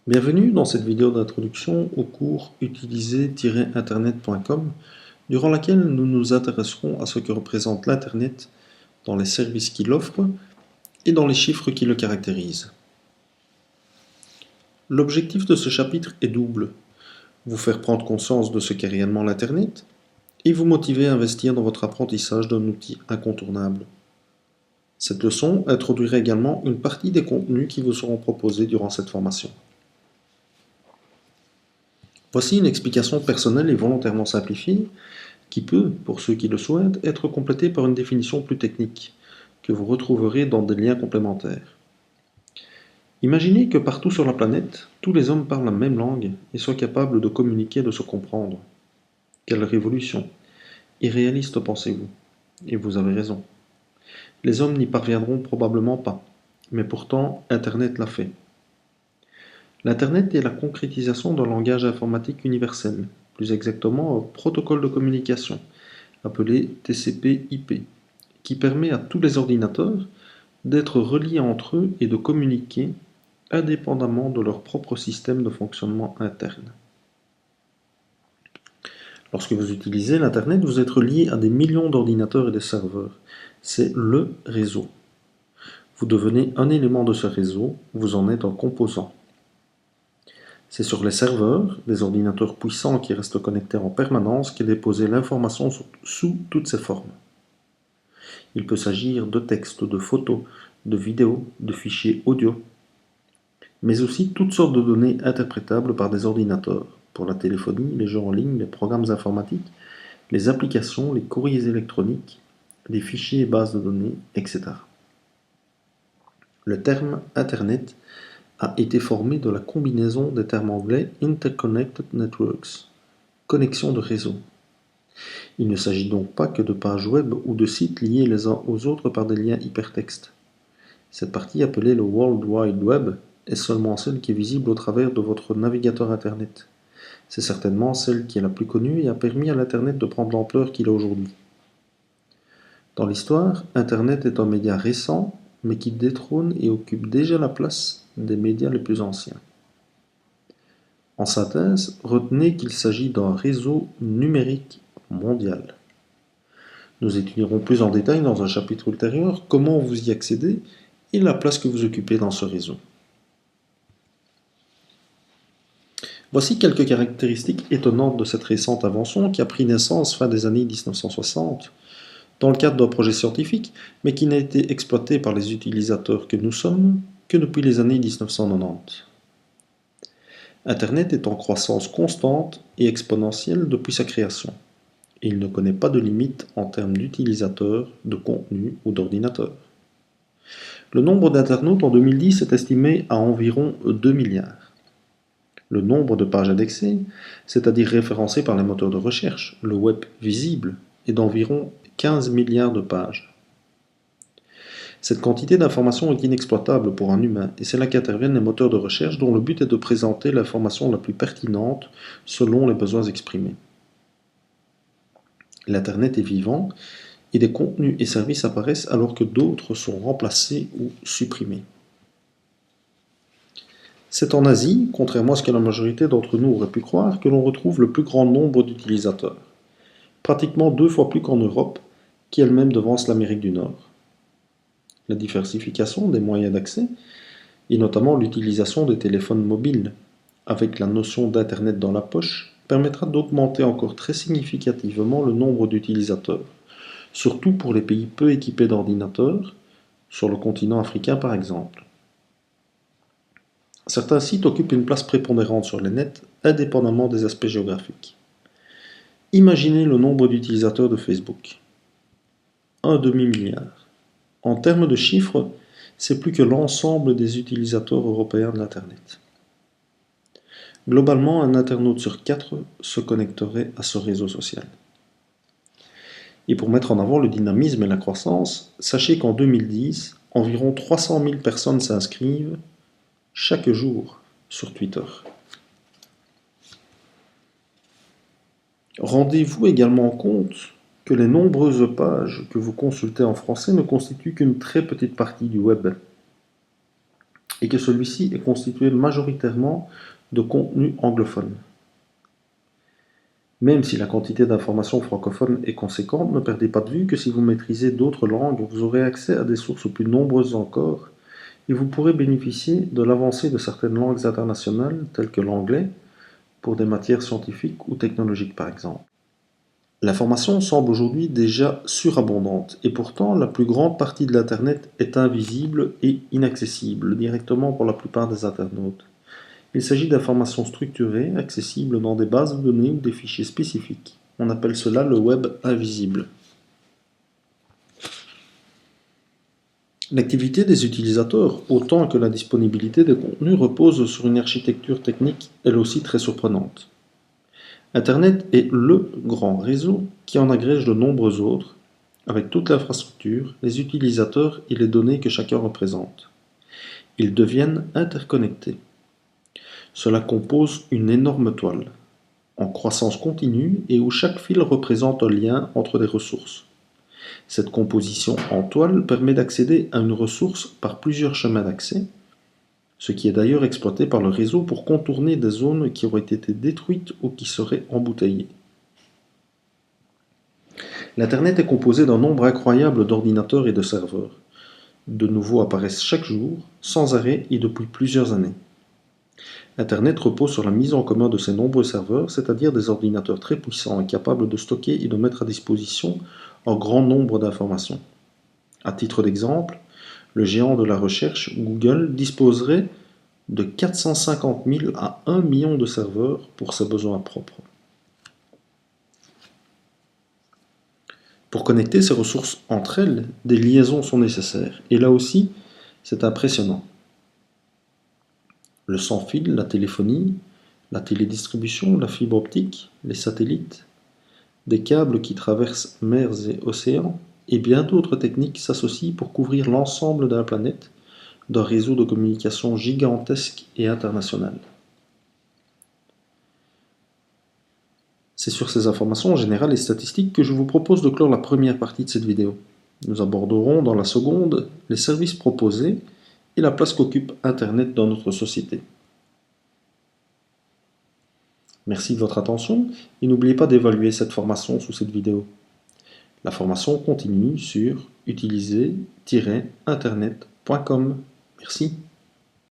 Bienvenue dans cette vidéo d'introduction au cours utiliser-internet.com, durant laquelle nous nous intéresserons à ce que représente l'Internet dans les services qu'il offre et dans les chiffres qui le caractérisent. L'objectif de ce chapitre est double: vous faire prendre conscience de ce qu'est réellement l'Internet et vous motiver à investir dans votre apprentissage d'un outil incontournable. Cette leçon introduira également une partie des contenus qui vous seront proposés durant cette formation. Voici une explication personnelle et volontairement simplifiée qui peut, pour ceux qui le souhaitent, être complétée par une définition plus technique, que vous retrouverez dans des liens complémentaires. Imaginez que partout sur la planète, tous les hommes parlent la même langue et soient capables de communiquer et de se comprendre. Quelle révolution! Irréaliste, pensez-vous. Et vous avez raison. Les hommes n'y parviendront probablement pas, mais pourtant Internet l'a fait. L'Internet est la concrétisation d'un langage informatique universel, plus exactement un protocole de communication, appelé TCP/IP, qui permet à tous les ordinateurs d'être reliés entre eux et de communiquer indépendamment de leur propre système de fonctionnement interne. Lorsque vous utilisez l'Internet, vous êtes relié à des millions d'ordinateurs et de serveurs. C'est le réseau. Vous devenez un élément de ce réseau, vous en êtes un composant. C'est sur les serveurs, des ordinateurs puissants qui restent connectés en permanence, qu'est déposée l'information sous toutes ses formes. Il peut s'agir de textes, de photos, de vidéos, de fichiers audio, mais aussi toutes sortes de données interprétables par des ordinateurs, pour la téléphonie, les jeux en ligne, les programmes informatiques, les applications, les courriers électroniques, les fichiers et bases de données, etc. Le terme Internet a été formé de la combinaison des termes anglais Interconnected Networks, connexion de réseau. Il ne s'agit donc pas que de pages web ou de sites liés les uns aux autres par des liens hypertextes. Cette partie appelée le World Wide Web est seulement celle qui est visible au travers de votre navigateur Internet. C'est certainement celle qui est la plus connue et a permis à l'Internet de prendre l'ampleur qu'il a aujourd'hui. Dans l'histoire, Internet est un média récent, mais qui détrône et occupe déjà la place des médias les plus anciens. En synthèse, retenez qu'il s'agit d'un réseau numérique mondial. Nous étudierons plus en détail dans un chapitre ultérieur comment vous y accédez et la place que vous occupez dans ce réseau. Voici quelques caractéristiques étonnantes de cette récente invention qui a pris naissance fin des années 1960 dans le cadre d'un projet scientifique, mais qui n'a été exploité par les utilisateurs que nous sommes que depuis les années 1990. Internet est en croissance constante et exponentielle depuis sa création, et il ne connaît pas de limite en termes d'utilisateurs, de contenu ou d'ordinateurs. Le nombre d'internautes en 2010 est estimé à environ 2 milliards. Le nombre de pages indexées, c'est-à-dire référencées par les moteurs de recherche, le web visible, est d'environ 15 milliards de pages. Cette quantité d'informations est inexploitable pour un humain, et c'est là qu'interviennent les moteurs de recherche dont le but est de présenter l'information la plus pertinente selon les besoins exprimés. L'Internet est vivant, et des contenus et services apparaissent alors que d'autres sont remplacés ou supprimés. C'est en Asie, contrairement à ce que la majorité d'entre nous aurait pu croire, que l'on retrouve le plus grand nombre d'utilisateurs, pratiquement 2 fois plus qu'en Europe, qui elle-même devance l'Amérique du Nord. La diversification des moyens d'accès, et notamment l'utilisation des téléphones mobiles, avec la notion d'Internet dans la poche, permettra d'augmenter encore très significativement le nombre d'utilisateurs, surtout pour les pays peu équipés d'ordinateurs, sur le continent africain par exemple. Certains sites occupent une place prépondérante sur le net, indépendamment des aspects géographiques. Imaginez le nombre d'utilisateurs de Facebook. Un demi-milliard. En termes de chiffres, c'est plus que l'ensemble des utilisateurs européens de l'Internet. Globalement, un internaute sur 4 se connecterait à ce réseau social. Et pour mettre en avant le dynamisme et la croissance, sachez qu'en 2010, environ 300 000 personnes s'inscrivent chaque jour sur Twitter. Rendez-vous également compte que les nombreuses pages que vous consultez en français ne constituent qu'une très petite partie du web. et que celui-ci est constitué majoritairement de contenu anglophone. Même si la quantité d'informations francophones est conséquente, ne perdez pas de vue que si vous maîtrisez d'autres langues, vous aurez accès à des sources plus nombreuses encore, et vous pourrez bénéficier de l'avancée de certaines langues internationales, telles que l'anglais, pour des matières scientifiques ou technologiques par exemple. L'information semble aujourd'hui déjà surabondante, et pourtant la plus grande partie de l'Internet est invisible et inaccessible directement pour la plupart des internautes. Il s'agit d'informations structurées, accessibles dans des bases de données ou des fichiers spécifiques. On appelle cela le web invisible. L'activité des utilisateurs, autant que la disponibilité des contenus, repose sur une architecture technique elle aussi très surprenante. Internet est le grand réseau qui en agrège de nombreux autres, avec toute l'infrastructure, les utilisateurs et les données que chacun représente. Ils deviennent interconnectés. Cela compose une énorme toile, en croissance continue et où chaque fil représente un lien entre des ressources. Cette composition en toile permet d'accéder à une ressource par plusieurs chemins d'accès, ce qui est d'ailleurs exploité par le réseau pour contourner des zones qui auraient été détruites ou qui seraient embouteillées. L'Internet est composé d'un nombre incroyable d'ordinateurs et de serveurs. De nouveaux apparaissent chaque jour, sans arrêt et depuis plusieurs années. Internet repose sur la mise en commun de ces nombreux serveurs, c'est-à-dire des ordinateurs très puissants et capables de stocker et de mettre à disposition un grand nombre d'informations. À titre d'exemple, le géant de la recherche, Google, disposerait de 450 000 à 1 million de serveurs pour ses besoins propres. Pour connecter ces ressources entre elles, des liaisons sont nécessaires. Et là aussi, c'est impressionnant. Le sans-fil, la téléphonie, la télédistribution, la fibre optique, les satellites, des câbles qui traversent mers et océans, et bien d'autres techniques s'associent pour couvrir l'ensemble de la planète d'un réseau de communication gigantesque et international. C'est sur ces informations générales et statistiques que je vous propose de clore la première partie de cette vidéo. Nous aborderons dans la seconde les services proposés et la place qu'occupe Internet dans notre société. Merci de votre attention et n'oubliez pas d'évaluer cette formation sous cette vidéo. La formation continue sur utiliser-internet.com. Merci.